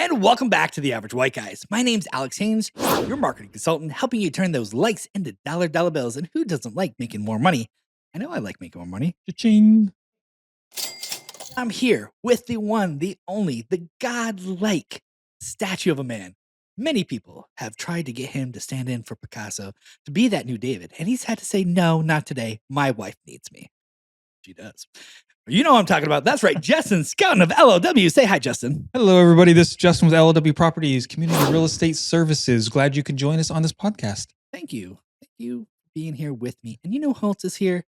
And welcome back to The Average White Guys. My name's Alex Haynes, your marketing consultant, helping you turn those likes into dollar bills. And who doesn't like making more money? I know I like making more money. Cha-ching. I'm here with the one, the only, the godlike statue of a man. Many people have tried to get him to stand in for Picasso, to be that new David. And he's had to say, no, not today. My wife needs me. She does. You know what I'm talking about. That's right. Justin Scouten of LOW. Say hi, Justin. Hello, everybody. This is Justin with LOW Properties, Community Real Estate Services. Glad you could join us on this podcast. Thank you. Thank you for being here with me. And you know who else is here?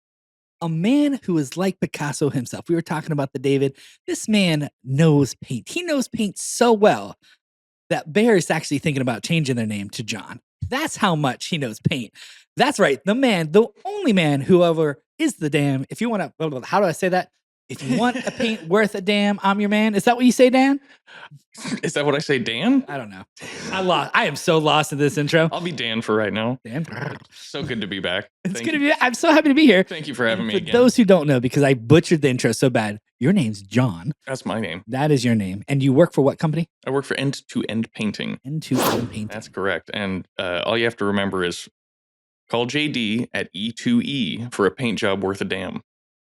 A man who is like Picasso himself. We were talking about the David. This man knows paint. He knows paint so well that Bear is actually thinking about changing their name to John. That's how much he knows paint. That's right. The man, the only man who ever is the damn. If you want to, how do I say that? If you want a paint worth a damn, I'm your man. Is that what you say, Dan? Is that what I say, Dan? I don't know. I am so lost in this intro. I'll be Dan for right now. Dan. So good to be back. It's good to be. I'm so happy to be here. Thank you for having me again. For those who don't know, because I butchered the intro so bad, your name's John. That's my name. That is your name. And you work for what company? I work for End-to-End Painting. End-to-End Painting. That's correct. And all you have to remember is call JD at E2E for a paint job worth a damn.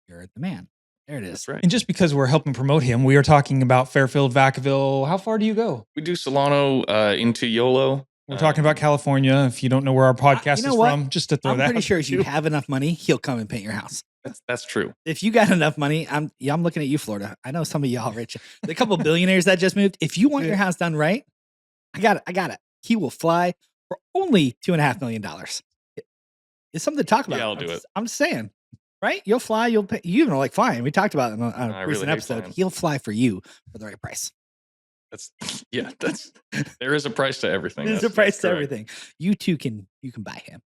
You're the man. There it is. That's right. And just because we're helping promote him, we are talking about Fairfield, Vacaville. How far do you go? We do Solano into YOLO. We're talking about California. If you don't know where our podcast is from, just to throw I'm that. pretty sure if you have enough money, he'll come and paint your house. That's true. If you got enough money, I'm looking at you, Florida. I know some of y'all rich. The couple billionaires that just moved. If you want your house done right, I got it. He will fly for only $2.5 million. It's something to talk about. Yeah, I'll do it. I'm just saying. Right? You'll fly. You'll pay. You even like flying. We talked about it on a recent episode. Flying. He'll fly for you for the right price. There is a price to everything. There's a price to everything. You too can buy him.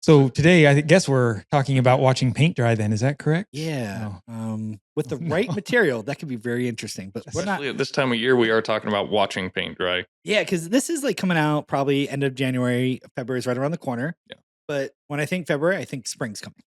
So today, I guess we're talking about watching paint dry. Then is that correct? Yeah. With the right material, that could be very interesting. But we're not. Especially at this time of year, we are talking about watching paint dry. Yeah, because this is like coming out probably end of January. February is right around the corner. Yeah. But when I think February, I think spring's coming.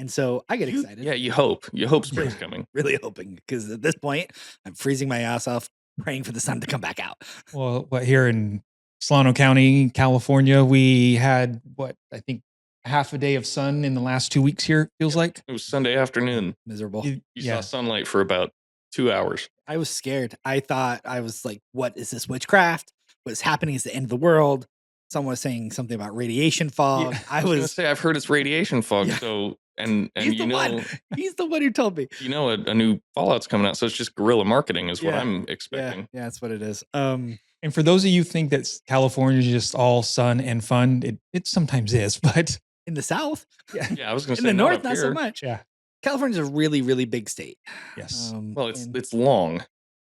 And so I get excited. Yeah, you hope. You hope spring's coming. Really hoping, because at this point, I'm freezing my ass off, praying for the sun to come back out. Well, but here in Solano County, California, we had I think half a day of sun in the last 2 weeks here, feels like. It was Sunday afternoon. Miserable. You saw sunlight for about 2 hours. I was scared. I thought, I was like, what is this witchcraft? What is happening? Is the end of the world? Someone was saying something about radiation fog. Yeah, I was going to say, I've heard it's radiation fog. Yeah. So, and he's you know, one. He's the one who told me. You know, a new Fallout's coming out. So it's just guerrilla marketing is what I'm expecting. Yeah, that's what it is. And for those of you who think that California is just all sun and fun, it sometimes is, but in the South, I was going to in say the North, not here. so much. Yeah, California's a really, really big state. Yes. Well, it's long.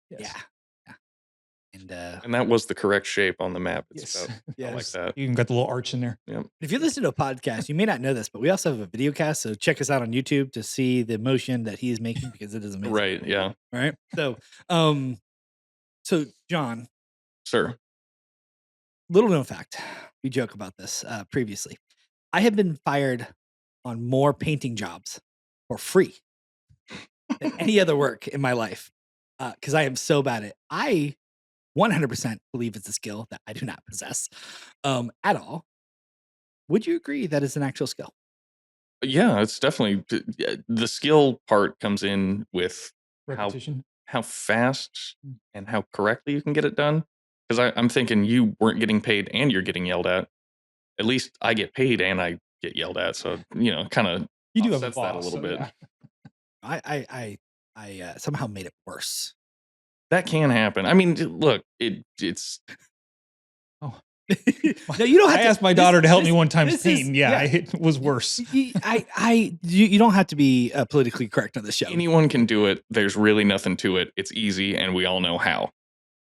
Yes. Yeah. And that was the correct shape on the map. It's about Yes. like that. You even got the little arch in there. Yeah. If you listen to a podcast, you may not know this, but we also have a video cast. So check us out on YouTube to see the motion that he is making, because it is amazing. Right. Yeah. All right. So, John, Sir. little known fact, we joke about this previously. I have been fired on more painting jobs for free than any other work in my life, because I am so bad at it. I 100% believe it's a skill that I do not possess at all. Would you agree that it's an actual skill? Yeah, it's definitely the skill part comes in with Repetition. how fast and how correctly you can get it done. Because I'm thinking you weren't getting paid and you're getting yelled at. At least I get paid and I get yelled at. So, kind of You do have a offsets that a boss, little so bit. yeah. I somehow made it worse. That can happen. I mean, look, it's Oh, No, you don't have I to asked my daughter to help me one time this paint. is- Yeah, it was worse. you don't have to be politically correct on the show. anyone can do it. There's really nothing to it. It's easy and we all know how.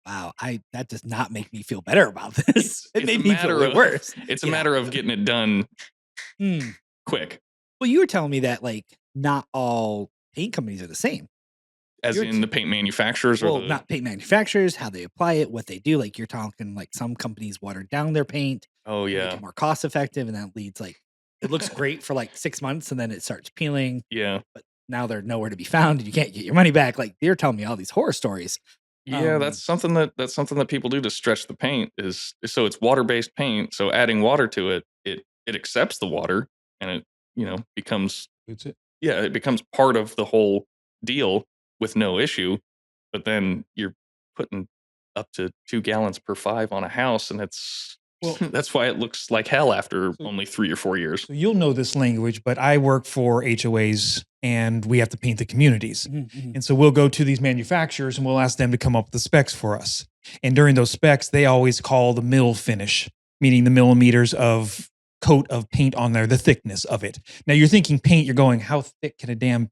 Wow, that does not make me feel better about this. It It's made a me feel matter way of- worse. It's a Yeah. matter of getting it done Hmm. quick. Well, you were telling me that like not all paint companies are the same. As You're- in the paint manufacturers or Well, not paint manufacturers, how they apply it, what they do. Like you're talking like some companies water down their paint, Oh make yeah. it more cost effective, and that leads like it looks great for like 6 months and then it starts peeling. Yeah. Now they're nowhere to be found and you can't get your money back. Like they're telling me all these horror stories. Yeah, that's something that people do to stretch the paint is so it's water-based paint. So adding water to it, it accepts the water and it, becomes That's it. yeah, it becomes part of the whole deal with no issue. But then you're putting up to 2 gallons per 5 on a house, and it's Well, that's why it looks like hell after So- only 3 or 4 years. So you'll know this language, but I work for HOAs and we have to paint the communities. And so we'll go to these manufacturers and we'll ask them to come up with the specs for us. And during those specs, they always call the mill finish, meaning the millimeters of coat of paint on there, the thickness of it. Now you're thinking paint, you're going, how thick can a damn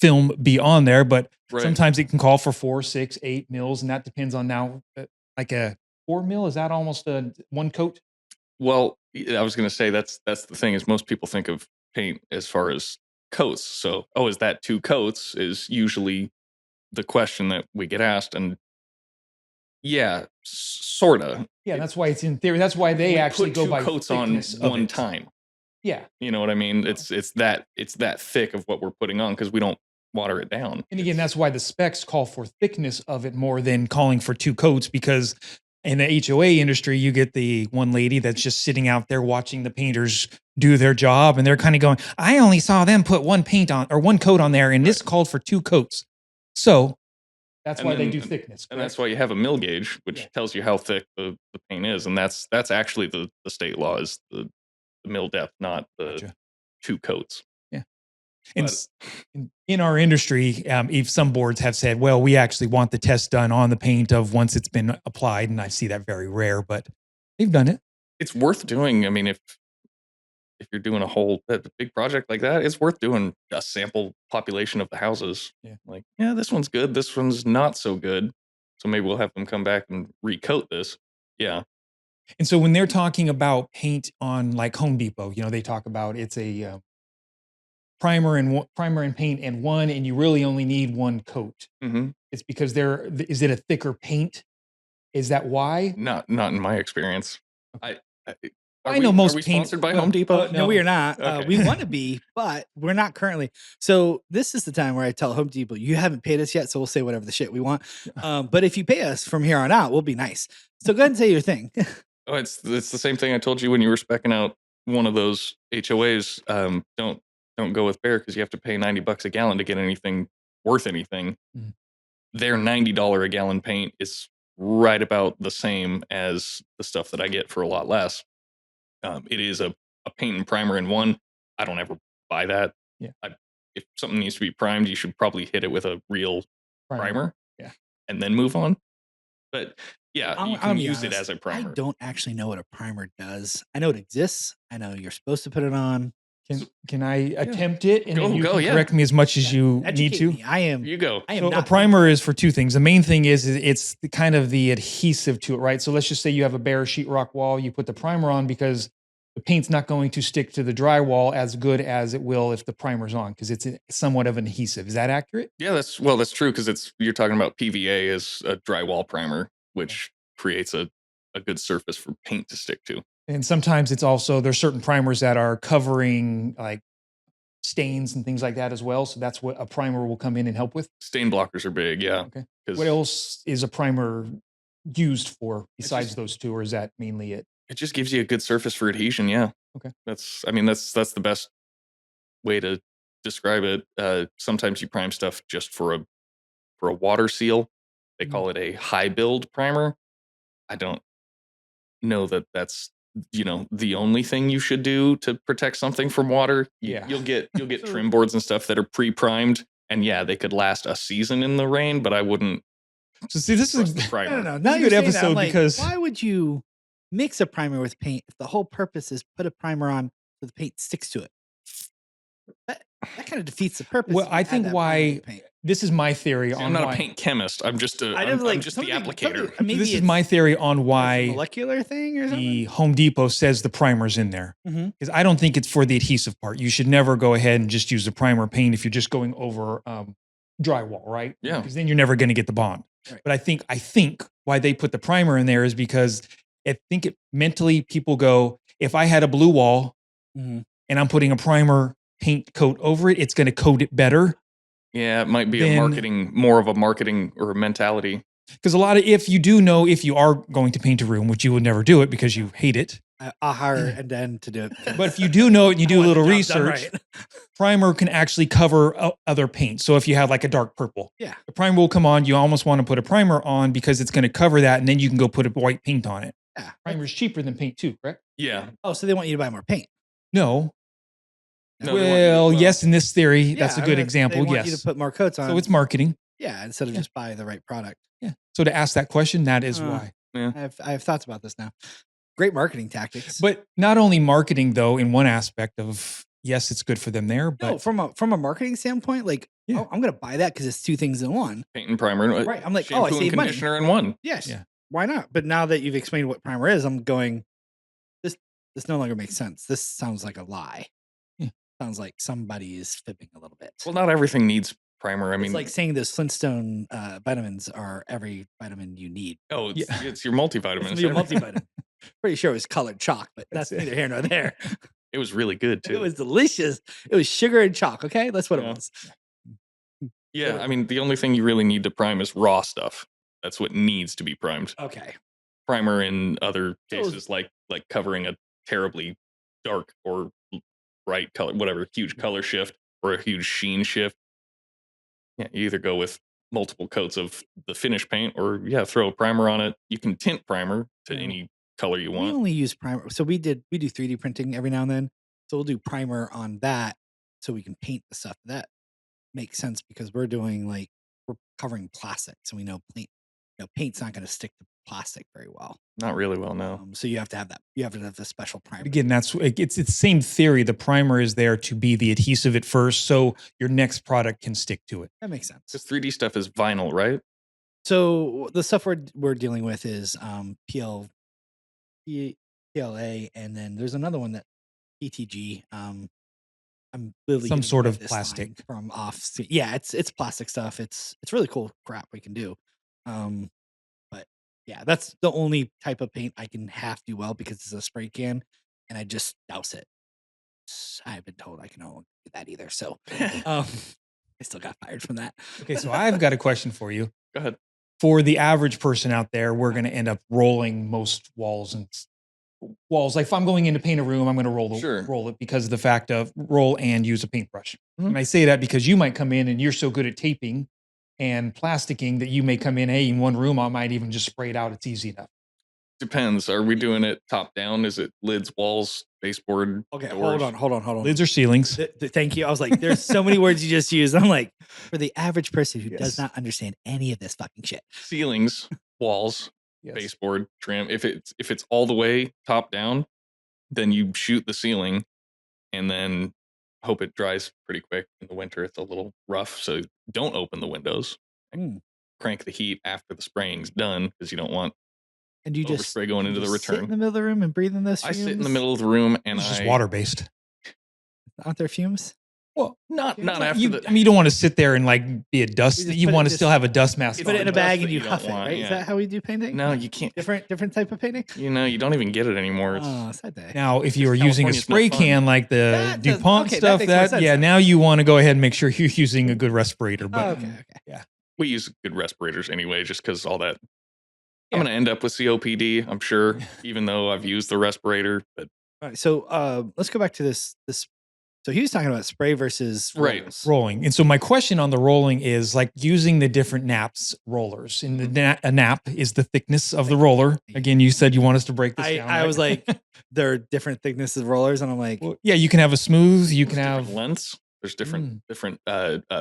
film be on there? But Right. sometimes it can call for 4, 6, 8 mils. And that depends on now, like a 4 mil, is that almost a one coat? Well, I was going to say that's the thing is most people think of paint as far as coats. So, oh, is that 2 coats? Is usually the question that we get asked, and yeah, sorta. Yeah, that's why it's in theory. That's why they We actually put go 2 by coats on thickness of one it. time. Yeah. You know what I mean? It's that thick of what we're putting on because we don't water it down. And again, that's why the specs call for thickness of it more than calling for 2 coats, because in the HOA industry, you get the one lady that's just sitting out there watching the painters do their job. And they're kind of going, I only saw them put one paint on or one coat on there. And this called for 2 coats. So that's And why they then- do thickness. And that's why you have a mill gauge, which tells you how thick the paint is. And that's actually the state law is the mill depth, not the Gotcha. 2 coats. Yeah. And But- in our industry, if some boards have said, well, we actually want the test done on the paint of once it's been applied. And I see that very rare, but they've done it. It's worth doing. I mean, if you're doing a big project like that, it's worth doing a sample population of the houses. Yeah. Like, yeah, this one's good. This one's not so good. So maybe we'll have them come back and recoat this. Yeah. And so when they're talking about paint on like Home Depot, they talk about it's a primer and paint and one, and you really only need 1 coat. Mm-hmm. It's because is it a thicker paint? Is that why? Not in my experience. I know most Are we paint- sponsored by well, Home Depot? No, we are not. Okay. We want to be, but we're not currently. So this is the time where I tell Home Depot, you haven't paid us yet, so we'll say whatever the shit we want. But if you pay us from here on out, we'll be nice. So go ahead and say your thing. Oh, it's the same thing I told you when you were speccing out one of those HOAs. Don't go with Bear because you have to pay $90 a gallon to get anything worth anything. Mhm. Their $90 a gallon paint is right about the same as the stuff that I get for a lot less. It is a paint and primer in one. I don't ever buy that. Yeah. If something needs to be primed, you should probably hit it with a real primer. Yeah. And then move on. But yeah, I'm you gonna can be use it honest, as a primer. I don't actually know what a primer does. I know it exists. I know you're supposed to put it on. Can I attempt it? And then you Go, can yeah. correct me as much as you need Educate to. me. I am. You go. I am So not a primer is for 2 things. The main thing is it's the kind of the adhesive to it, right? So let's just say you have a bare sheetrock wall, you put the primer on because the paint's not going to stick to the drywall as good as it will if the primer's on because it's somewhat of an adhesive. Is that accurate? Yeah, that's true because you're talking about PVA as a drywall primer, which creates a good surface for paint to stick to. And sometimes it's also there's certain primers that are covering like stains and things like that as well. So that's what a primer will come in and help with. Stain blockers are big, yeah. Okay. 'Cause What else is a primer used for besides just- those 2, or is that mainly it? It just gives you a good surface for adhesion, yeah. Okay. That's the best way to describe it. Sometimes you prime stuff just for a water seal. They call it a high build primer. I don't know that that's the only thing you should do to protect something from water. Yeah. You'll get trim boards and stuff that are pre-primed, and yeah, they could last a season in the rain, but I wouldn't So see, this trust is the primer. No. This Now is a you're good saying that, I'm episode like, because- why would you mix a primer with paint if the whole purpose is put a primer on so the paint sticks to it? That kind of defeats the purpose. Well, if you I add think that primer why- with paint. this is my theory See, on I'm not why. a paint chemist. I'm just I I'm, just like I'm just the applicator. maybe This is it's my theory on a why molecular thing or something. the Home Depot says the primer's in there. Mhm. Because I don't think it's for the adhesive part. You should never go ahead and just use the primer paint if you're just going over drywall, right? Yeah. Because then you're never going to get the bond. Right. But I think why they put the primer in there is because mentally people go, if I had a blue wall Mhm. and I'm putting a primer paint coat over it, it's going to coat it better. Yeah, it might be Then- more of a marketing or a mentality. Because a lot of, if you are going to paint a room, which you would never do it because you hate it. I'll hire and then to do it. But if you do know it and you I do a want little the job done research, right. primer can actually cover other paints. So if you have like a dark purple, Yeah. the primer will come on. You almost want to put a primer on because it's going to cover that. And then you can go put a white paint on it. Yeah. Primer's cheaper than paint too, correct? Yeah. Oh, so they want you to buy more paint. No. No, they want you to- Well, yes, in this theory, that's a I good mean, example. They want you Yes. to put more coats on. So it's marketing. Yeah, instead of just buy the right product. Yeah. So to ask that question, that is why. Yeah. I have thoughts about this now. Great marketing tactics. But not only marketing though, in one aspect of, yes, it's good for them there, but no, from a marketing standpoint, like, Yeah. oh, I'm going to buy that because it's two things in one. Paint and primer. Right. I'm like, Shampoo oh, I and save money. conditioner in one. Yes. Yeah. Why not? But now that you've explained what primer is, I'm going, this no longer makes sense. This sounds like a lie. Yeah. Sounds like somebody is fibbing a little bit. Well, not everything needs primer. I mean, it's like saying those Flintstone vitamins are every vitamin you need. oh, it's, Yeah. it's your multivitamin. It's your multivitamin. Pretty sure it was colored chalk, but that's That's it. neither here nor there. It was really good too. It was delicious. It was sugar and chalk. Okay, that's what Yeah. it was. Yeah, I mean, the only thing you really need to prime is raw stuff. That's what needs to be primed. Okay. Primer in other So- cases, like covering a terribly dark or bright color, whatever, huge color shift or a huge sheen shift. Yeah, you either go with multiple coats of the finish paint, or throw a primer on it. You can tint primer to Yeah. any color you We want. only use primer. So we do 3D printing every now and then. So we'll do primer on that so we can paint the stuff. That makes sense because we're covering plastic. So we know paint's not going to stick to plastic very well. Not really well, no. So you have to have that. You have to have the special primer. again, it's the same theory. The primer is there to be the adhesive at first, so your next product can stick to it. That makes sense. Because 3D stuff is vinyl, right? So the stuff we're dealing with is PLA, and then there's another one that PTG. I'm literally Some getting sort rid of this plastic. line from off. Yeah, it's plastic stuff. It's really cool crap we can do. But yeah, that's the only type of paint I can half do well because it's a spray can, and I just douse it. I've been told I can only do that either. So I still got fired from that. Okay, so I've got a question for you. Go ahead. For the average person out there, we're going to end up rolling most walls. Like if I'm going in to paint a room, I'm going to Sure. roll it because of the fact of roll and use a paintbrush. Mhm. And I say that because you might come in and you're so good at taping and plasticking that you may come in, hey, in one room, I might even just spray it out. It's easy enough. Depends. Are we doing it top down? Is it lids, walls, baseboard? Okay, doors? hold on. Lids or ceilings. Thank you. I was like, there's so many words you just used. I'm like, for the average person who Yes. does not understand any of this fucking shit. Ceilings, walls, Yes. baseboard, trim. If it's all the way top down, then you shoot the ceiling and then hope it dries pretty quick. In the winter, it's a little rough, so don't open the windows. Mm. Crank the heat after the spraying's done because you don't want And you just overspray going into the sit in return. the middle of the room and breathe in those I fumes. sit in the middle of the room and It's just I water based. Aren't there fumes? Well, not after you, the. I mean, you don't want to sit there and like be a dust. We just You put it want to just- still have a dust mask. You put it in a dust bag that and you you don't huff it, want, right? Is yeah. that how we do painting? No, you can't. Different type of painting? You don't even get it anymore. It's, Oh, sad day. Now, if you are using a California's not spray fun. can like the That does- DuPont okay, that stuff, makes more sense then. now you want to go ahead and make sure you're using a good respirator. But Oh, okay. we use good respirators anyway, just because all that. Yeah. I'm going to end up with COPD, I'm sure, even though I've used the respirator. But All right. So let's go back to this. So he was talking about spray versus Right. rolls. rolling. And so my question on the rolling is like using the different naps rollers. And a nap is the thickness of the roller. Again, you said you want us to break this down. I right? was like, there are different thicknesses of rollers, and I'm like, Well, yeah, you can have a smooth. You can there's have different lengths. There's different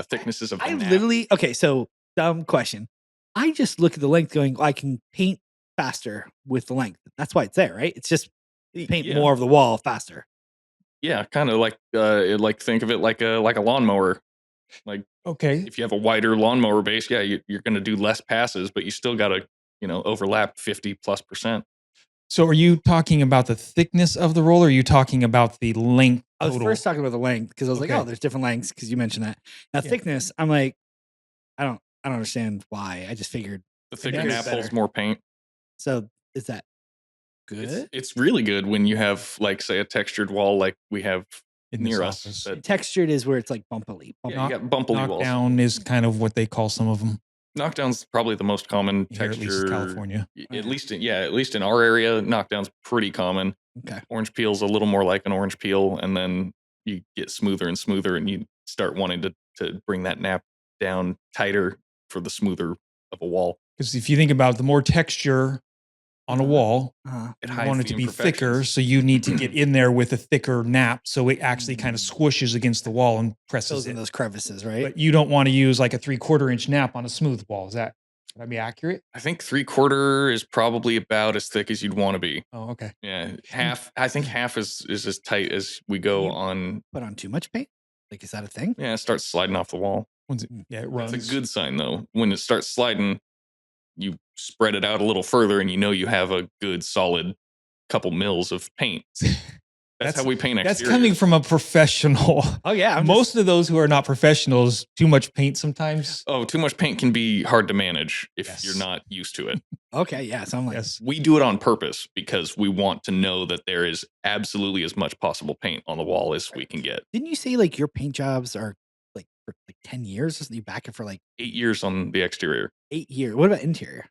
thicknesses of the I nap. literally okay. So dumb question. I just look at the length, going, I can paint faster with the length. That's why it's there, right? It's just paint Yeah. more of the wall faster. Yeah, kind of like think of it like a lawnmower. Like okay. if you have a wider lawnmower base, you're going to do less passes, but you still got to overlap 50+%. So are you talking about the thickness of the roller? Or are you talking about the length? I was total? first talking about the length because I was like, Okay. oh, there's different lengths because you mentioned that. Now Yeah. thickness, I'm like, I don't understand why. I just figured. The thicker Thicker is nap holds better. more paint. So is that good? It's really good when you have like say a textured wall like we have in this near us. office. That, Textured is where it's like bumpily. yeah, you got bumpily walls. Knockdown is kind of what they call some of them. Knockdown's probably the most common Here, at least in texture. California. At least in our area, knockdown's pretty common. Okay. Orange peel's a little more like an orange peel, and then you get smoother and smoother, and you start wanting to bring that nap down tighter for the smoother of a wall. Because if you think about the more texture on a wall, It you hides want it the to be thicker, imperfections. so you need to get in there with a thicker nap, so it actually kind of squishes against the wall and presses Fills in it. those crevices, right? But you don't want to use like a 3/4 inch nap on a smooth wall. Would that be accurate? I think 3/4 is probably about as thick as you'd want to be. Oh, okay. Yeah, half. I think half is as tight as we go You- on. Put on too much paint? Like, is that a thing? Yeah, it starts sliding off the wall. Yeah, it runs. That's a good sign though. When it starts sliding, you spread it out a little further, and you know you have a good solid couple mils of paint. That's how we paint That's exteriors. coming from a professional. Oh yeah. Most of those who are not professionals, too much paint sometimes. Oh, too much paint can be hard to manage if Yes. you're not used to it. Okay, yeah. So I'm like, Yes. We do it on purpose because we want to know that there is absolutely as much possible paint on the wall as we can get. didn't you say like your paint jobs are like for like 10 years? Or you back it for like 8 years on the exterior. 8 years. What about interior?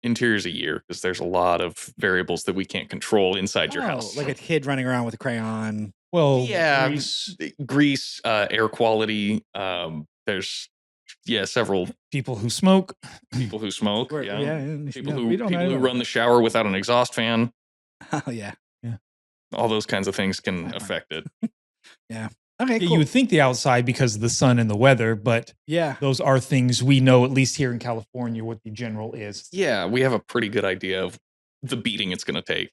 Interior's a year because there's a lot of variables that we can't control inside your house. Like a kid running around with a crayon. Well, Yeah, grease, air quality. There's several people who smoke. people who smoke. Or- Yeah, and- people no, who we don't know. run the shower without an exhaust fan. Oh yeah. All those kinds of things can Right. affect it. Okay, Yeah, cool. you would think the outside because of the sun and the weather, but yeah. those are things we know, at least here in California, what the general is. Yeah, we have a pretty good idea of the beating it's going to take.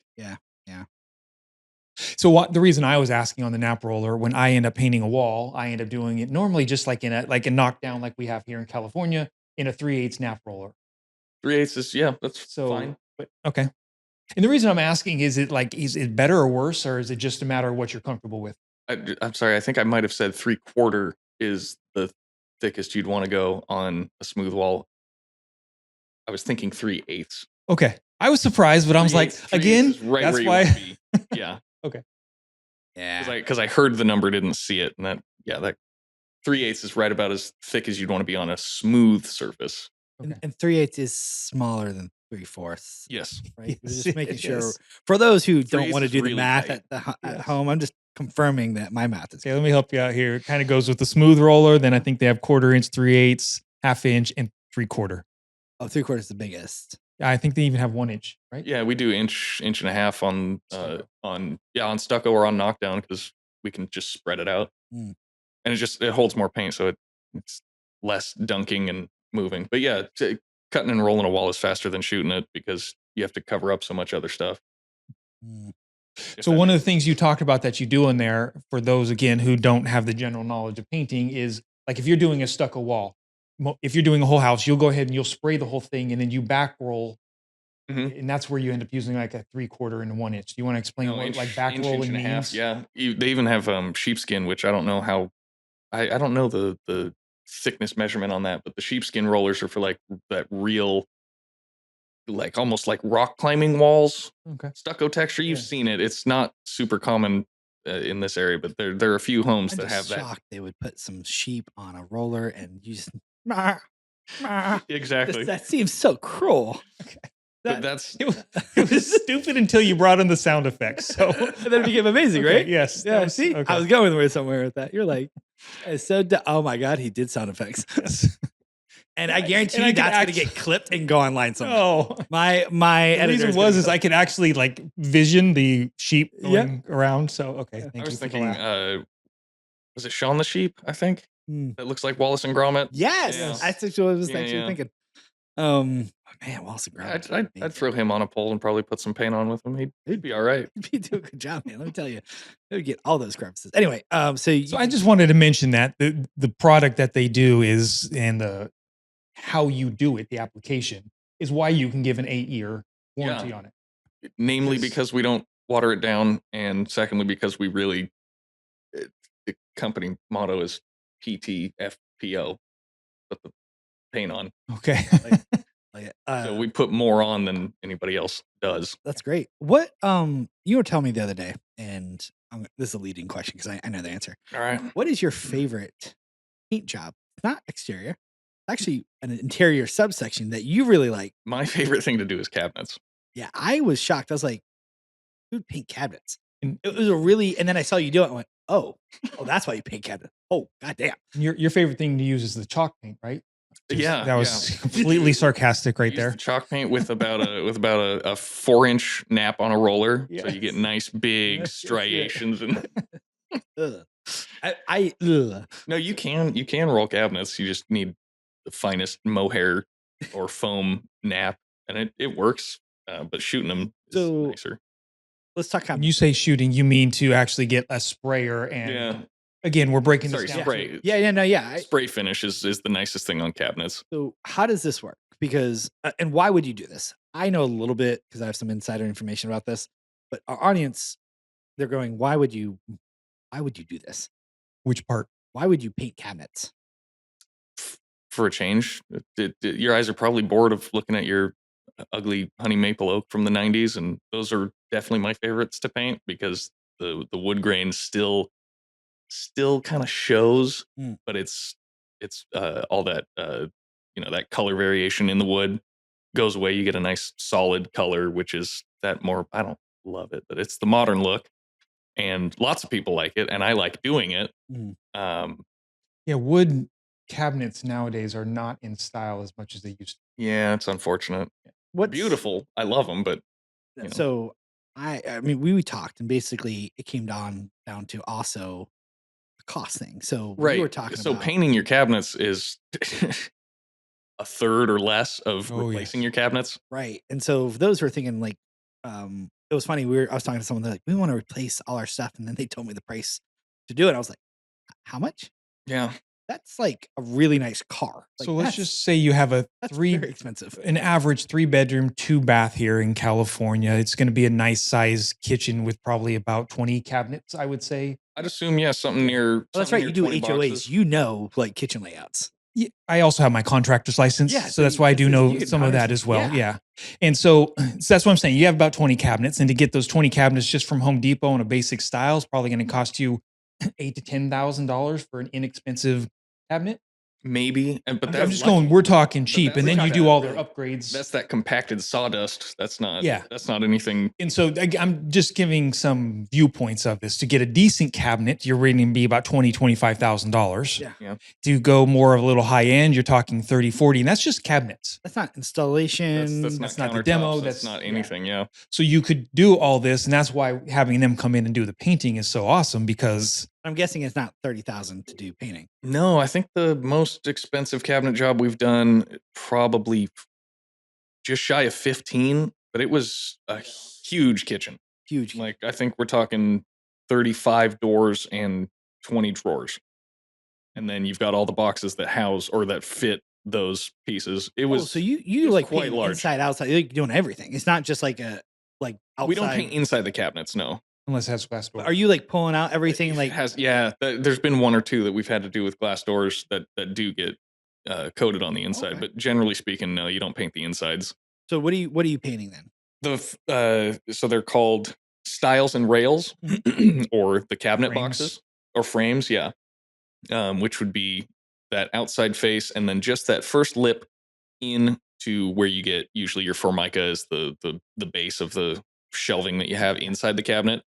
So the reason I was asking on the nap roller, when I end up painting a wall, I end up doing it normally just like in a knockdown like we have here in California in a 3/8 nap roller. 3/8 is that's So fine. But, okay. And the reason I'm asking is it better or worse, or is it just a matter of what you're comfortable with? I'm sorry. I think I might have said 3/4 is the thickest you'd want to go on a smooth wall. I was thinking 3/8. Okay. I was surprised, but I was like, 3/8 again, is right that's where you why. would be. Yeah, Yeah. because I heard the number, didn't see it, and that 3/8 is right about as thick as you'd want to be on a smooth surface. Okay. And 3/8 is smaller than 3/4. Yes. Right. We're Yes, just making it sure is. for those who don't 3/8 want to is do the really math tight. at Yes. home, I'm just confirming that my math is Okay, let me help you out here. It kind of goes with the smooth roller. Then I think they have 1/4 inch, 3/8, 1/2 inch, and 3/4. Oh, 3/4 is the biggest. I think they even have 1 inch, right? Yeah, we do inch and a half on on stucco or on knockdown because we can just spread it out, Mm. and it holds more paint, so it's less dunking and moving. But yeah, cutting and rolling a wall is faster than shooting it because you have to cover up so much other stuff. Mm. So one of the things you talked about that you do in there, for those again who don't have the general knowledge of painting, is like if you're doing a stucco wall, if you're doing a whole house, you'll go ahead and you'll spray the whole thing, and then you back roll, and that's where you end up using like a 3/4 and a 1 inch. Do you want to explain what like back rolling and a half. means? Yeah, they even have sheepskin, which I don't know how. I don't know the thickness measurement on that, but the sheepskin rollers are for like that real, like almost like rock climbing walls. Okay. Stucco texture. You've Yeah. seen it. It's not super common in this area, but there are a few homes I'm that have just that. shocked they would put some sheep on a roller and you just Exactly. that seems so cruel. But that's It was stupid until you brought in the sound effects. So And then it became amazing, Okay, right? yes. that Yeah, was- see, okay. I was going with somewhere with that. You're like, it's so. Oh my god, he did sound effects, Yes. and I guarantee And I you could that's gonna actu- get clipped and go online somewhere. Oh, My the editor reason was I could actually like vision the sheep going around. So okay, thank I you was for the thinking, laugh. was it Shaun the Sheep? I think Hmm. that looks like Wallace and Gromit. Yes, Yeah. that's actually what I was Yeah, actually yeah. thinking. Man, Wallace and I'd, Gromit. I'd, amazing. I'd throw him on a pole and probably put some paint on with him. He'd be all right. You do a good job, man. Let me tell you, they would get all those crevices. Anyway, so So I just wanted to mention that the product that they do is, and the how you do it, the application is why you can give an 8-year warranty on it. Namely, Yes. because we don't water it down, and secondly, because we really the company motto is PTFPO, put the paint on. Okay. like, So we put more on than anybody else does. that's great. What you were telling me the other day, and this is a leading question because I know the answer. All right. What is your favorite paint job? Not exterior. actually an interior subsection that you really like. My favorite thing to do is cabinets. Yeah, I was shocked. I was like, dude, paint cabinets. And It was a really, and then I saw you do it. I went, oh, that's why you paint cabinets. Oh, goddamn. your favorite thing to use is the chalk paint, right? Yeah, That was completely sarcastic right Use there. the chalk paint with about a 4-inch nap on a roller, so you get Yes. nice big Yes, striations. And Ugh. Ugh. no, you can roll cabinets. You just need the finest mohair or foam nap, and it works. But shooting them is So- nicer. Let's talk When about you say shooting, you mean to actually get a sprayer and Yeah, again, we're breaking sorry, this down. spray. yeah. Spray finish is the nicest thing on cabinets. So how does this work? Because and why would you do this? I know a little bit because I have some insider information about this, but our audience, they're going, why would you do this? Which part? Why would you paint cabinets? For a change, your eyes are probably bored of looking at your ugly honey maple oak from the 90s, and those are definitely my favorites to paint because the wood grain still kind of shows, but it's all that that color variation in the wood goes away. You get a nice solid color, which is that more. I don't love it, but it's the modern look, and lots of people like it, and I like doing it. Yeah, wood cabinets nowadays are not in style as much as they used to. Yeah, it's unfortunate. What's Beautiful, I love them, but you know. So I mean, we talked, and basically it came down to also a cost thing. So we were talking so about painting your cabinets is a third or less of replacing your cabinets. right. And so for those who are thinking like, it was funny. I was talking to someone, they're like, we want to replace all our stuff, and then they told me the price to do it. I was like, how much? Yeah. That's like a really nice car. Like, So let's just say you have that's very expensive. an average 3-bedroom, 2-bath here in California. It's going to be a nice size kitchen with probably about 20 cabinets, I would say. I'd assume, something near. Well, that's something right. You near do 20 HOAs. boxes. You know, like kitchen layouts. Yeah, I also have my contractor's license, Yeah, so that's why I do know some of that as well. Yeah. And so that's what I'm saying. You have about 20 cabinets, and to get those 20 cabinets just from Home Depot in a basic style is probably going to cost you $8,000 to $10,000 for an inexpensive cabinet. Maybe, but I'm just going. We're talking cheap, and that's then you not do that all their really- upgrades. That's that compacted sawdust. That's not. Yeah. That's not anything. And so I'm just giving some viewpoints of this. To get a decent cabinet, you're rating to be about $20,000-$25,000. Yeah. To go more of a little high end, you're talking 30, 40, and that's just cabinets. That's not installation. That's not the countertops, demo, That's that's- not yeah. anything. Yeah. So you could do all this, and that's why having them come in and do the painting is so awesome because I'm guessing it's not 30,000 to do painting. No, I think the most expensive cabinet job we've done probably just shy of 15, but it was a huge kitchen. Huge. Like I think we're talking 35 doors and 20 drawers. And then you've got all the boxes that house or that fit those pieces. It was so you was like quite paint large. inside, outside, you're doing everything. It's not just like outside. We don't paint inside the cabinets, no. unless it has glass door. Are you like pulling out everything? Like There's been one or two that we've had to do with glass doors that do get coated on the inside, Okay. but generally speaking, no, you don't paint the insides. so what are you painting then? So they're called stiles and rails, or the cabinet Frames. boxes or frames, yeah. Which would be that outside face, and then just that first lip into where you get usually your formica is the base of the shelving that you have inside the cabinet.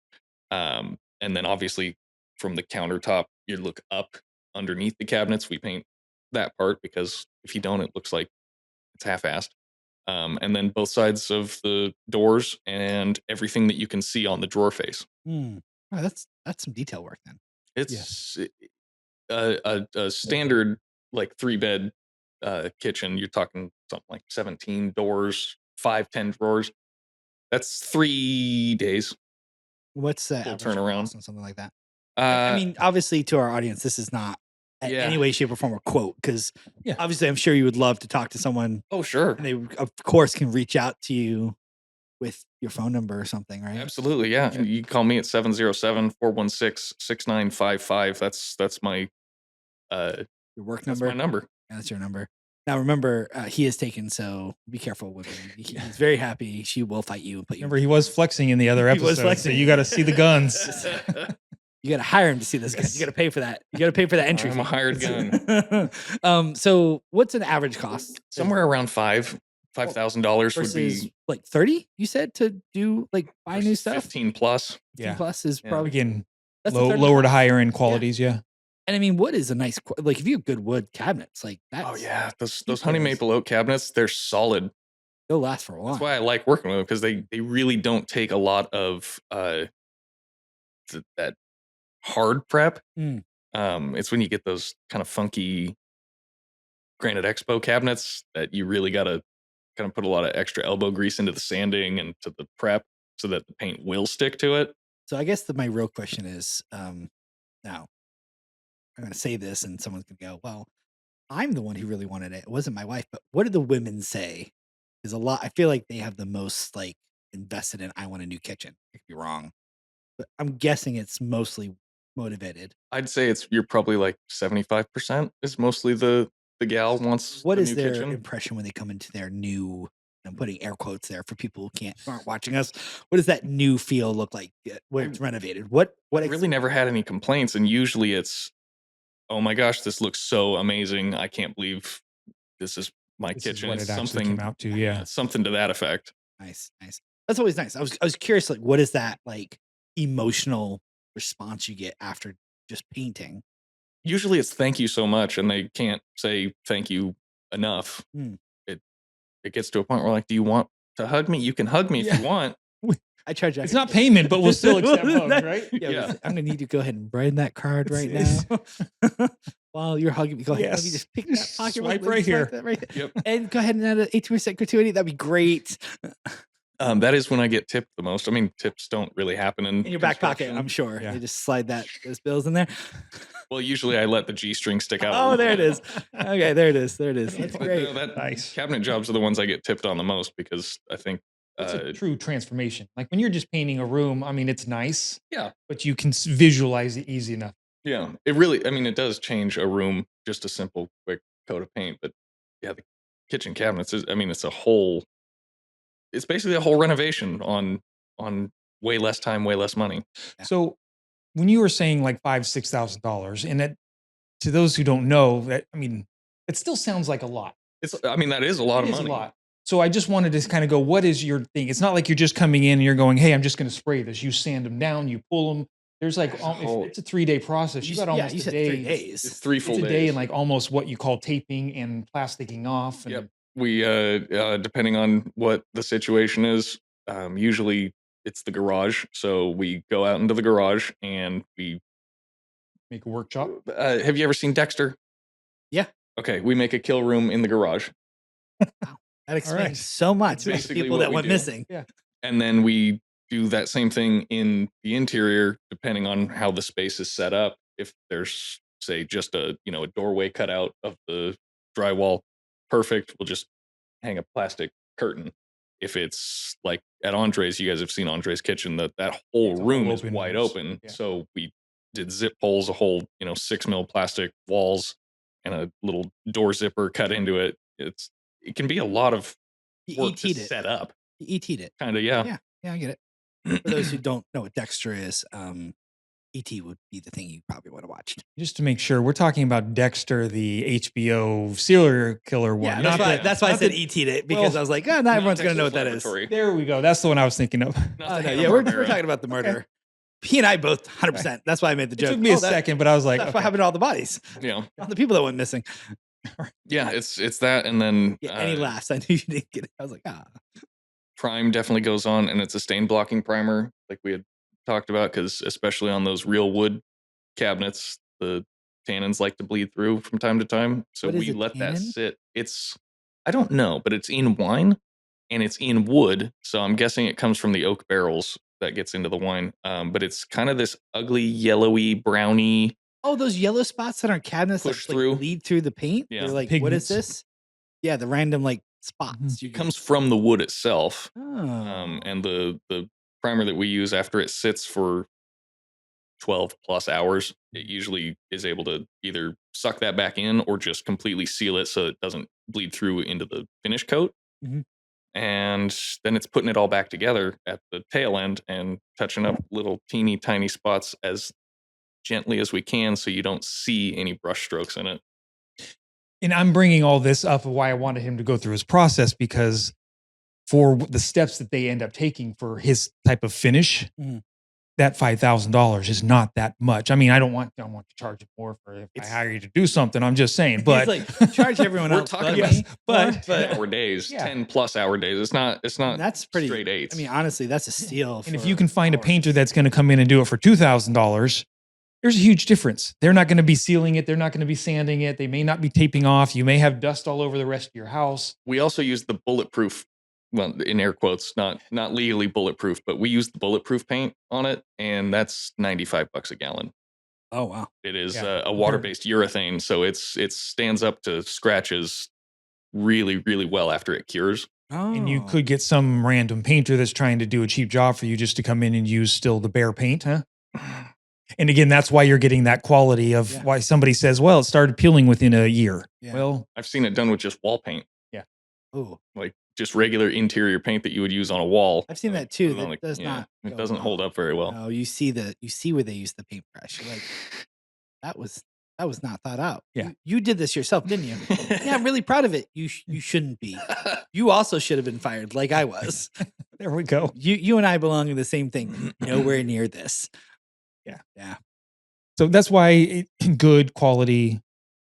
And then obviously from the countertop, you look up underneath the cabinets. We paint that part because if you don't, it looks like it's half-assed. And then both sides of the doors and everything that you can see on the drawer face. Oh, that's some detail work then. It's a standard like 3-bed kitchen. You're talking something like 17 doors, 5-10 drawers. That's 3 days. What's the Full average turnaround. cost on something like that? I I mean, obviously, to our audience, this is not in any way, shape, or form a quote because obviously, I'm sure you would love to talk to someone, oh sure, and they of course can reach out to you with your phone number or something, right? absolutely, yeah. You can call me at 707-416-6955. That's my Your work that's number. my number. Yeah, that's your number. Now, remember, he is taken, so be careful with him. He's very happy. She will fight you and put you. Remember, he was flexing in the other He was episode, so flexing. you got to see the guns. You got to hire him to see this guy. You got to pay for that. You got to pay for that entry. I'm a fee. hired gun. So what's an average cost? Somewhere around $5,000 would versus be like 30. You said to do like buy new stuff. 15 plus. 15 plus is Yeah. probably Again, that's a third of the lower to cost. higher end qualities. Yeah. And I mean, wood is a nice like if you have good wood cabinets like that. Oh yeah, those keep honey those. maple oak cabinets, they're solid. They'll last for a while. That's why I like working with them because they really don't take a lot of that hard prep. Mm. It's when you get those kind of funky Granite Expo cabinets that you really got to kind of put a lot of extra elbow grease into the sanding and to the prep so that the paint will stick to it. So I guess my real question is, now I'm going to say this and someone's going to go, well, I'm the one who really wanted it. It wasn't my wife, but what did the women say? Is a lot. I feel like they have the most like invested in, I want a new kitchen. I could be wrong, but I'm guessing it's mostly motivated. I'd say you're probably like 75% is mostly the gal wants What a is new their kitchen. impression when they come into their new, I'm putting air quotes there for people who aren't watching us. What does that new feel look like when it's renovated? What I really never had any complaints, and usually it's, oh my gosh, this looks so amazing. I can't believe this is my This kitchen. is what It's it actually something came out to. Yeah. something to that effect. Nice. That's always nice. I was curious, like, what is that like emotional response you get after just painting? Usually it's thank you so much, and they can't say thank you enough. It gets to a point where like, do you want to hug me? You can hug me if you want. I charge. It's not payment, but we'll still accept hugs, right? Yeah. I'm gonna need you to go ahead and write that card right now. While you're hugging me, go ahead. Let me just pick that pocket. Swipe right here. Yep. And go ahead and add an 18% gratuity. That'd be great. That is when I get tipped the most. I mean, tips don't really happen in your back pocket, construction. I'm sure. Yeah. You just slide those bills in there. Well, usually I let the G string stick out. Oh, there it is. Okay, there it is. That's great. Nice. Cabinet jobs are the ones I get tipped on the most because I think It's a true transformation. Like when you're just painting a room, I mean, it's nice. Yeah. But you can visualize it easy enough. Yeah, it really, I mean, it does change a room, just a simple, quick coat of paint. But yeah, the kitchen cabinets is, I mean, it's basically a whole renovation on way less time, way less money. Yeah. So when you were saying like $5,000-$6,000, and that to those who don't know, that I mean, it still sounds like a lot. I mean, that is a lot of It is money. a lot. So I just wanted to kind of go, what is your thing? It's not like you're just coming in and you're going, hey, I'm just going to spray this. You sand them down, you pull them. There's like, it's a 3-day process. You got almost you a said day. 3 days. It's 3 full It's a days. day and like almost what you call taping and plasticking off. And Yep. We, depending on what the situation is, usually it's the garage. So we go out into the garage and we make a workshop. Have you ever seen Dexter? Yeah. Okay, we make a kill room in the garage. Wow. That explains so much to basically people what that we went do. missing. Yeah. And then we do that same thing in the interior, depending on how the space is set up. If there's, say, just a doorway cut out of the drywall, perfect. We'll just hang a plastic curtain. If it's like at Andre's, you guys have seen Andre's kitchen, that whole room is wide open. Yeah. So we did zip holes, a whole 6 mil plastic walls, and a little door zipper cut into it. It can be a lot of work to set up. You ET'd it. Kind of, yeah. Yeah, I get it. For those who don't know what Dexter is, ET would be the thing you probably would have watched. Just to make sure, we're talking about Dexter, the HBO serial killer one. Yeah, that's why I said ET'd it, because I was like, not everyone's going to know what that is. There we go. That's the one I was thinking of. We're talking about the murderer. He and I both 100%. That's why I made the joke. It took me a second, but I was like, that's what happened to all the bodies. Yeah. All the people that went missing. Yeah, it's that, and then any laughs. I knew you didn't get it. I was like, Prime definitely goes on, and it's a stain blocking primer, like we had talked about, because especially on those real wood cabinets, the tannins like to bleed through from time to time. So we let that sit. I don't know, but it's in wine and it's in wood. So I'm guessing it comes from the oak barrels that gets into the wine. But it's kind of this ugly, yellowy, browny. Oh, those yellow spots that aren't cabinets push that through. Like, lead through the paint. Yeah. They're like, Pigments. what is this? Yeah, the random like spots. It comes from the wood itself. Oh. And the primer that we use after it sits for 12 plus hours, it usually is able to either suck that back in or just completely seal it so it doesn't bleed through into the finish coat. Mhm. And then it's putting it all back together at the tail end and touching up little teeny tiny spots as gently as we can so you don't see any brush strokes in it. And I'm bringing all this up of why I wanted him to go through his process, because for the steps that they end up taking for his type of finish, that $5,000 is not that much. I mean, I don't want to charge it more for if I hire you to do something. I'm just saying, but like, charge everyone else. We're talking about 10-hour days, 10+-hour days. It's not that's pretty straight eights. I mean, honestly, that's a steal. And if you can find a painter that's going to come in and do it for $2,000, there's a huge difference. They're not going to be sealing it. They're not going to be sanding it. They may not be taping off. You may have dust all over the rest of your house. We also use the bulletproof, well, in air quotes, not legally bulletproof, but we use the bulletproof paint on it, and that's $95 a gallon. Oh wow! It is a water-based urethane, so it stands up to scratches really, really well after it cures. Oh. And you could get some random painter that's trying to do a cheap job for you just to come in and use still the bare paint, huh? And again, that's why you're getting that quality of why somebody says, well, it started peeling within a year. Yeah. Well, I've seen it done with just wall paint. Yeah. Oh. Like just regular interior paint that you would use on a wall. I've seen that too. That does not. It doesn't hold up very well. No, you see where they use the paintbrush. You're like, that was not thought out. Yeah. You did this yourself, didn't you? Yeah, I'm really proud of it. You shouldn't be. You also should have been fired, like I was. There we go. You and I belong in the same thing. Nowhere near this. Yeah. So that's why good quality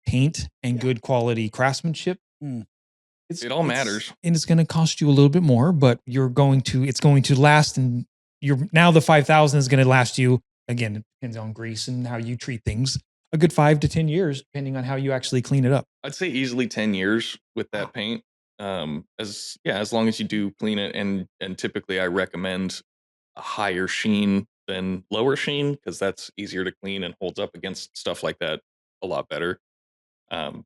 paint and good quality craftsmanship. It all matters. And it's going to cost you a little bit more, but it's going to last. And now the 5,000 is going to last you, again, it depends on grease and how you treat things, a good 5 to 10 years, depending on how you actually clean it up. I'd say easily 10 years with that paint. As long as you do clean it. And typically I recommend a higher sheen than lower sheen, because that's easier to clean and holds up against stuff like that a lot better.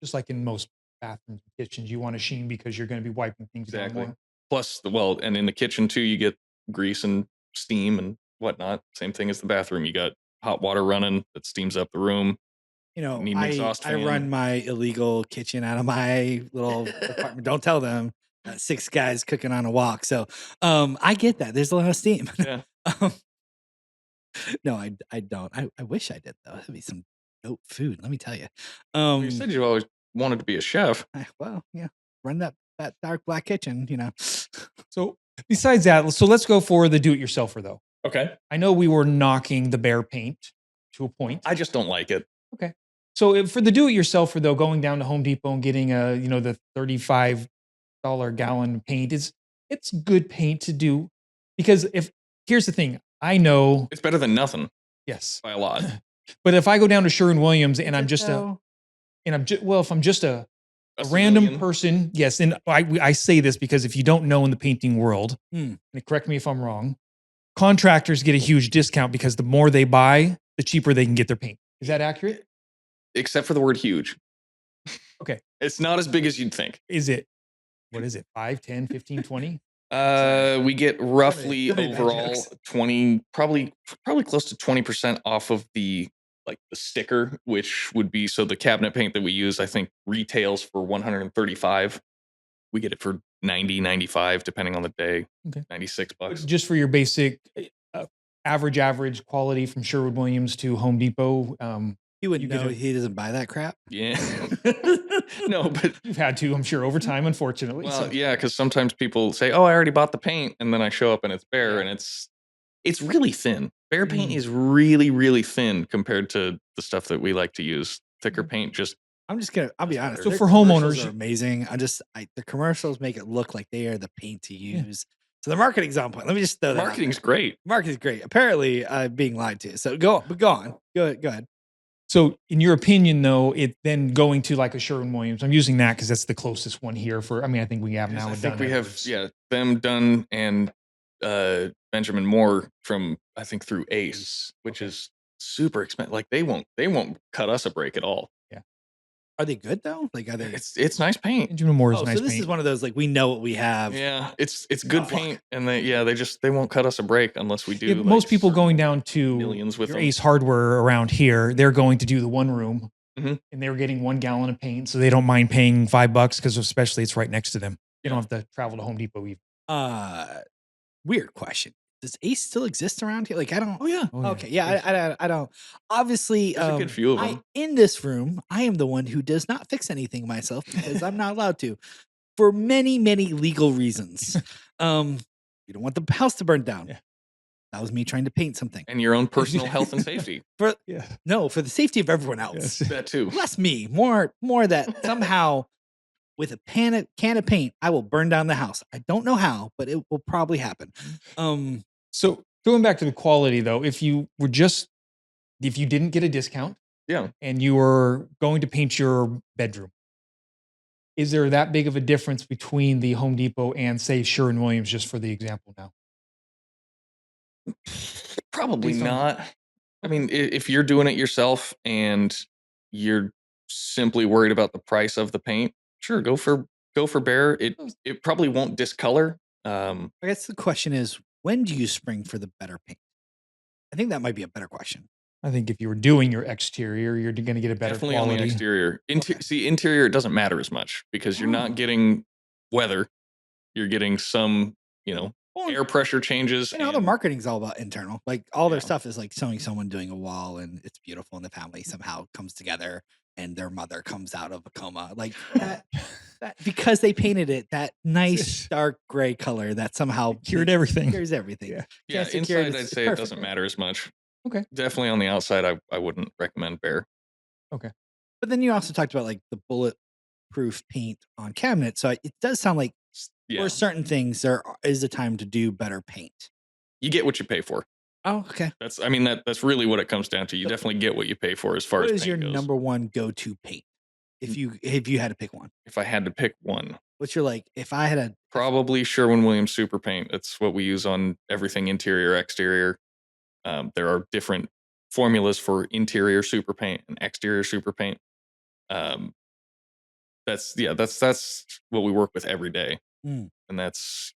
Just like in most bathrooms and kitchens, you want a sheen because you're going to be wiping things down more. Plus, and in the kitchen too, you get grease and steam and whatnot. Same thing as the bathroom. You got hot water running that steams up the room. Need an exhaust I fan. run my illegal kitchen out of my little apartment. Don't tell them. 6 guys cooking on a wok. So I get that. There's a lot of steam. Yeah. No, I don't. I wish I did though. That'd be some dope food. Let me tell you. You said you always wanted to be a chef. Run that dark black kitchen. So besides that, so let's go for the do-it-yourselfer though. Okay. I know we were knocking the bare paint to a point. I just don't like it. Okay. So for the do-it-yourselfer though, going down to Home Depot and getting the $35 gallon paint it's good paint to do, because here's the thing, I know it's better than nothing. Yes, by a lot. But if I go down to Sherwin-Williams and if I'm just a random person, yes, and I say this because if you don't know in the painting world, and correct me if I'm wrong, contractors get a huge discount because the more they buy, the cheaper they can get their paint. Is that accurate? Except for the word huge. Okay. It's not as big as you'd think. Is it? What is it? 5, 10, 15, 20? We get roughly overall 20, probably close to 20% off of the sticker, which would be, so the cabinet paint that we use, I think retails for $135. We get it for $90, $95, depending on the day. Okay. $96. Just for your basic average quality from Sherwin-Williams to Home Depot. He wouldn't know. He doesn't buy that crap. Yeah. No, but you've had to, I'm sure, over time, unfortunately. Well, yeah, because sometimes people say, "Oh, I already bought the paint," and then I show up and it's bare, and it's really thin. Bare paint is really, really thin compared to the stuff that we like to use. Thicker paint I'll be honest. So their for commercials homeowners, are amazing. The commercials make it look like they are the paint to use. So the marketing's on point. Let me just throw that out Marketing's there. great. Marketing's great. Apparently, I'm being lied to. So go on. Go ahead. So in your opinion, though, it then going to like a Sherwin-Williams, I'm using that because that's the closest one here I think we have now. I think we have, them done, and Benjamin Moore from, I think, through Ace, which is super expensive. Like they won't cut us a break at all. Yeah. Are they good though? Like, are they? It's nice paint. Benjamin Moore is nice So this paint. is one of those, like, we know what we have. Yeah, it's good paint, and they won't cut us a break unless we do. Yeah, most people going down to millions with your them. Ace Hardware around here, they're going to do the one room, and they're getting 1 gallon of paint, so they don't mind paying $5 because especially it's right next to them. They don't have to travel to Home Depot even. Weird question. does Ace still exist around here? Like, I don't. Oh yeah. Okay, yeah, I don't. Obviously, There's a good few of I them. in this room, I am the one who does not fix anything myself because I'm not allowed to, for many, many legal reasons. You don't want the house to burn down. Yeah. That was me trying to paint something. And your own personal health and safety. For Yeah. no, for the safety of everyone else. Yes. That too. Less me, more that somehow with a can of paint, I will burn down the house. I don't know how, but it will probably happen. So going back to the quality though, if you didn't get a discount Yeah. and you were going to paint your bedroom, is there that big of a difference between the Home Depot and say Sherwin-Williams, just for the example now? Probably Based on- not. I mean, if you're doing it yourself and you're simply worried about the price of the paint, sure, go for Behr. It probably won't discolor. I guess the question is, when do you spring for the better paint? I think that might be a better question. I think if you were doing your exterior, you're going to get a better Definitely quality. on the exterior. Okay. See, interior, it doesn't matter as much because you're not getting weather. You're getting some, Well, air pressure changes. You know, the and- marketing's all about internal. Like all their Yeah. stuff is like showing someone doing a wall and it's beautiful and the family somehow comes together and their mother comes out of a coma. Like that because they painted it that nice dark gray color that somehow Cured everything. cures everything. Yeah. Yeah, Cancer cured, inside I'd it's say it perfect. doesn't matter as much. Okay. Definitely on the outside, I wouldn't recommend Behr. But then you also talked about like the bulletproof paint on cabinets. So it does sound like Yeah, for certain things there is a time to do better paint. you get what you pay for. Oh, okay. That's really what it comes down to. You definitely get what you pay for as far What as is your paint goes. number one go-to paint? If you had to pick one, If I had to pick one, what's your like? If I had a probably Sherwin-Williams Super Paint. That's what we use on everything interior, exterior. There are different formulas for interior Super Paint and exterior Super Paint. That's what we work with every day, Mm. and that's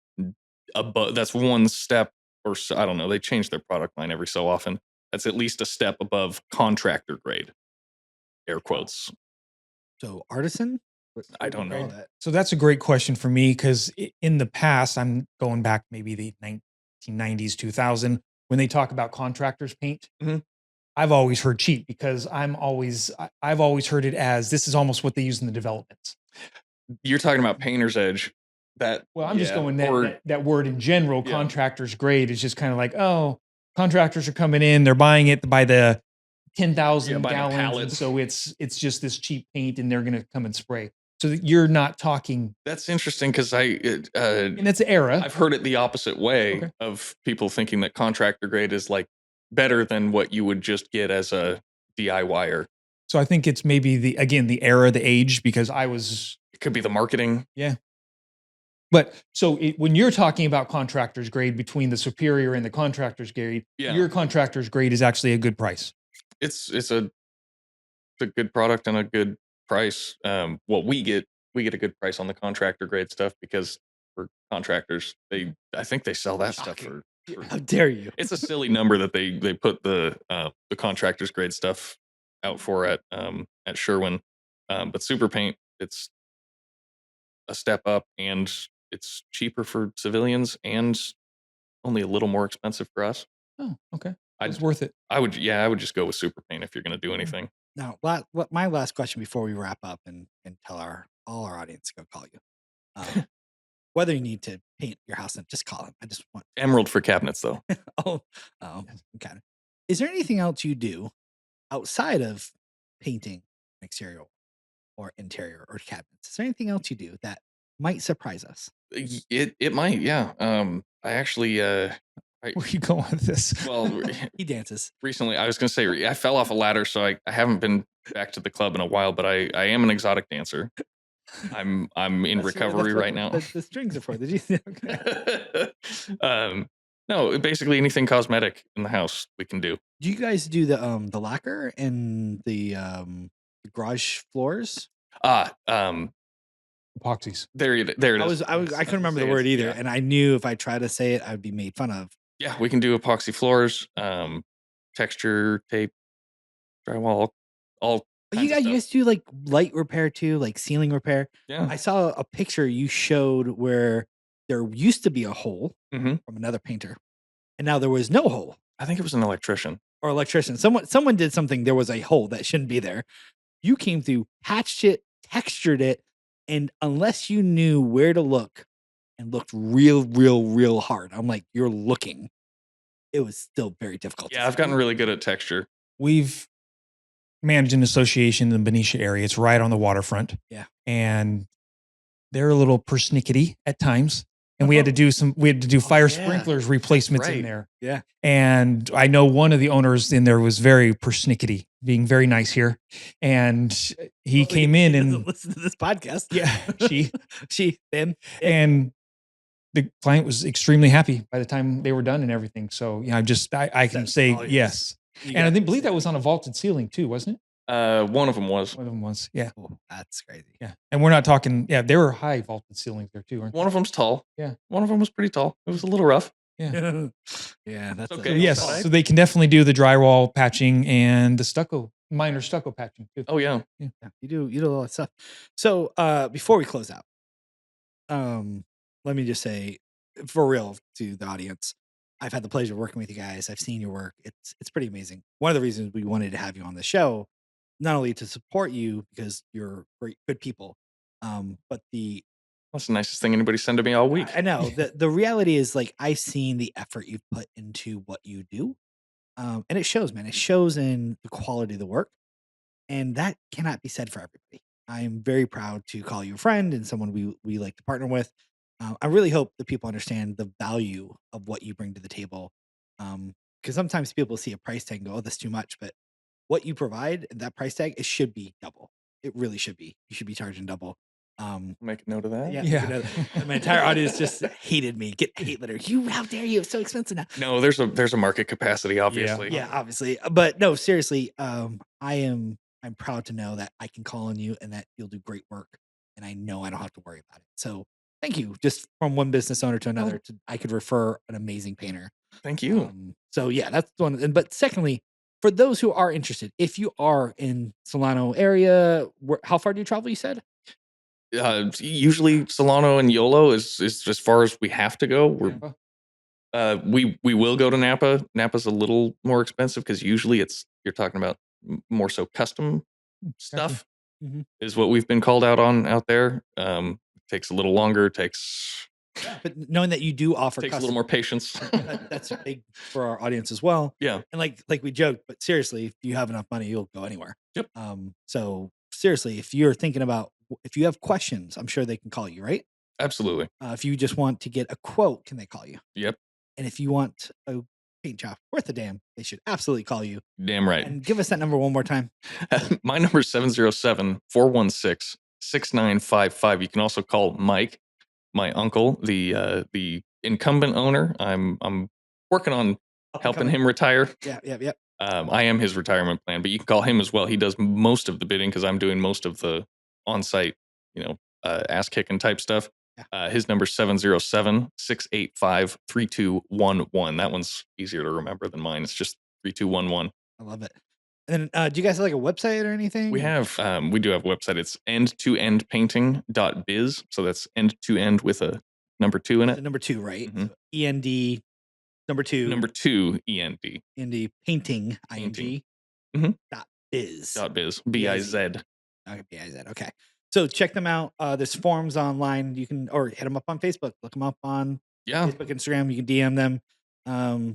one step, or so, I don't know. They change their product line every so often. That's at least a step above contractor grade. Air quotes. so artisan? I don't know. That. So that's a great question for me because in the past, I'm going back maybe the 1990s, 2000, when they talk about contractors paint. Mhm. I've always heard cheap because I've always heard it as this is almost what they use in the developments. You're talking about painter's edge. I'm just going or- that word in general. Yeah. Contractors grade is just kind of like, oh, contractors are coming in, they're buying it by the 10,000 by the gallons, and pallets. so it's just this cheap paint, and they're going to come and spray. So that you're not talking, That's interesting because and it's an era. I've heard it the opposite way Okay. of people thinking that contractor grade is like better than what you would just get as a DIYer. So I think it's maybe the era, the age, because It could be the marketing. but so when you're talking about contractor's grade between the superior and the contractor's grade, Yeah. your contractor's grade is actually a good price. It's a good product and a good price. We get a good price on the contractor grade stuff because for contractors, I think they sell that stuff Shocking. for How dare you? it's a silly number that they put the contractors grade stuff out for at Sherwin. But Super Paint, it's a step up and it's cheaper for civilians and only a little more expensive for us. Oh, okay. I'd- It's worth it. I would just go with Super Paint if you're going to do anything. Now, my last question before we wrap up and tell all our audience to go call you. Whether you need to paint your house, just call him. I just want Emerald for cabinets though. oh, okay. Is there anything else you do outside of painting exterior or interior or cabinets? Is there anything else you do that might surprise us? It might, yeah. I actually Where are you going with this? well He dances. recently I was going to say I fell off a ladder, so I haven't been back to the club in a while, but I am an exotic dancer. I'm in That's recovery what right now. The strings are for. Did you? Okay. No, basically anything cosmetic in the house we can do. Do you guys do the lacquer and the garage floors? Epoxies. There it is. I couldn't remember the Say word it, either, yeah. and I knew if I tried to say it, I'd be made fun of. Yeah, we can do epoxy floors, texture tape, drywall, all. But you guys do like light repair too, like ceiling repair. Yeah. I saw a picture you showed where there used to be a hole Mhm. from another painter, and now there was no hole. I think it was an electrician. Or electrician. Someone did something. There was a hole that shouldn't be there. You came through, patched it, textured it, and unless you knew where to look and looked real hard, I'm like, you're looking. It was still very difficult. Yeah, I've gotten really good at texture. We've managed an association in the Benicia area. It's right on the waterfront. Yeah. And they're a little persnickety at times. And we had to do fire sprinklers replacements in there. Yeah. And I know one of the owners in there was very persnickety, being very nice here. And he came in and listen to this podcast. Yeah, them. And the client was extremely happy by the time they were done and everything. So, you know, I can say yes. And I believe that was on a vaulted ceiling too, wasn't it? One of them was. One of them was. Yeah. Oh, that's crazy. Yeah. And we're not talking, there were high vaulted ceilings there too, aren't One of them's tall. Yeah. One of them was pretty tall. It was a little rough. Yeah. Yeah, that's okay. So, yes. So they can definitely do the drywall patching and the minor stucco patching too. Oh yeah. Yeah. You do a lot of stuff. So before we close out, let me just say for real to the audience, I've had the pleasure of working with you guys. I've seen your work. It's pretty amazing. One of the reasons we wanted to have you on the show, not only to support you because you're great, good people, but that's the nicest thing anybody sent to me all week. I know the reality is like I've seen the effort you've put into what you do, and it shows, man. It shows in the quality of the work, and that cannot be said for everybody. I'm very proud to call you a friend and someone we like to partner with. I really hope that people understand the value of what you bring to the table, because sometimes people see a price tag and go, "Oh, that's too much," but what you provide, that price tag, it should be double. It really should be. You should be charging double. Make a note of that. Yeah. My entire audience just hated me. Get hate letter. How dare you? It's so expensive now. No, there's a market capacity, obviously. Yeah, obviously. But no, seriously, I'm proud to know that I can call on you and that you'll do great work. And I know I don't have to worry about it. So thank you. Just from one business owner to another, I could refer an amazing painter. Thank you. So yeah, that's one. But secondly, for those who are interested, if you are in Solano area, how far do you travel? You said usually Solano and Yolo is as far as we have to go. We will go to Napa. Napa's a little more expensive because usually you're talking about more so custom stuff is what we've been called out there. Takes a little longer. But knowing that you do offer takes a little more patience. That's big for our audience as well. Yeah. And like we joked, but seriously, if you have enough money, you'll go anywhere. Yep. So seriously, if you're thinking about, if you have questions, I'm sure they can call you, right? Absolutely. If you just want to get a quote, can they call you? Yep. And if you want a paint job worth a damn, they should absolutely call you. Damn right. And give us that number one more time. My number is 707-416-6955. You can also call Mike, my uncle, the incumbent owner. I'm working on helping him retire. Yeah. I am his retirement plan, but you can call him as well. He does most of the bidding because I'm doing most of the on-site, ass kicking type stuff. Yeah. His number is 707-685-3211. That one's easier to remember than mine. It's just 3211. I love it. And then, do you guys have like a website or anything? We have. We do have a website. It's end-to-end-painting.biz. So that's end to end with a number 2 in it. Number 2, right? Mm-hmm. So END number 2. Number 2 END. END painting. ING. Mm-hmm. .biz. .biz. BIZ. Okay, BIZ. Okay. So check them out. There's forums online. You can, or hit them up on Facebook. Look them up on Facebook, Instagram. You can DM them.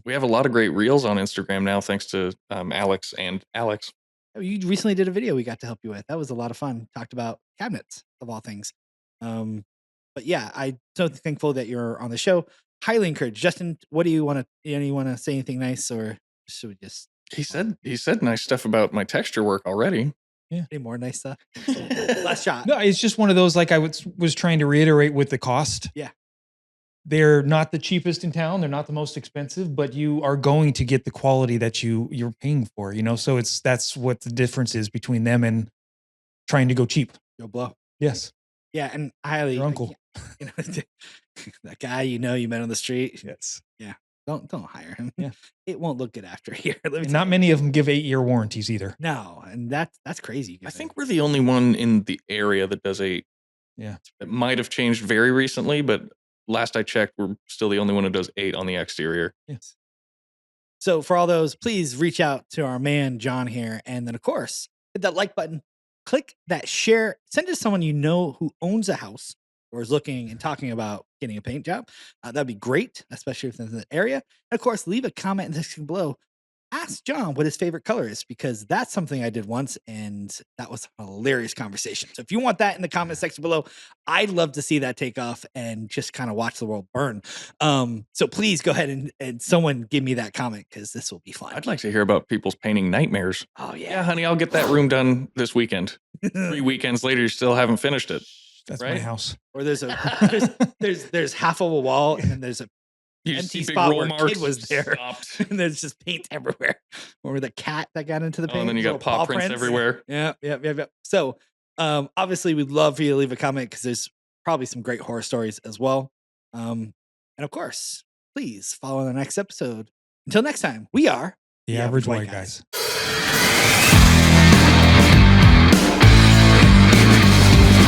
We have a lot of great reels on Instagram now, thanks to Alex and Alex. You recently did a video we got to help you with. That was a lot of fun. Talked about cabinets of all things. But yeah, I'm so thankful that you're on the show. Highly encouraged. Justin, what do you want to? You want to say anything nice, or should we just? He said nice stuff about my texture work already. Yeah. Any more nice stuff? Last shot. No, it's just one of those, like I was trying to reiterate with the cost. Yeah. They're not the cheapest in town. They're not the most expensive, but you are going to get the quality that you're paying for, So that's what the difference is between them and trying to go cheap. Go blow. Yes. Yeah. And highly. Your uncle. That guy you met on the street. Yes. Yeah. Don't hire him. Yeah. It won't look good after here. Not many of them give 8-year warranties either. No. And that's crazy. I think we're the only one in the area that does 8. Yeah. It might have changed very recently, but last I checked, we're still the only one who does 8 on the exterior. Yes. So for all those, please reach out to our man John here, and then of course hit that like button, click that share, send it to someone you know who owns a house or is looking and talking about getting a paint job. That'd be great, especially if it's in the area. And of course, leave a comment in the section below. Ask John what his favorite color is, because that's something I did once and that was a hilarious conversation. So if you want that in the comment section below, I'd love to see that take off and just kind of watch the world burn. So please go ahead and someone give me that comment, because this will be fun. I'd like to hear about people's painting nightmares. Oh Yeah, honey, I'll get that room done this weekend. 3 weekends later, you still haven't finished it. That's Right? my house. Or there's half of a wall and then there's a You just empty see big spot roll where a marks. kid was there. Stopped. And there's just paint everywhere. Or the cat that got into the Oh, paint. and then you got little paw prints everywhere. Yeah. So obviously we'd love for you to leave a comment, because there's probably some great horror stories as well. And of course, please follow the next episode. Until next time, we are The average white guys.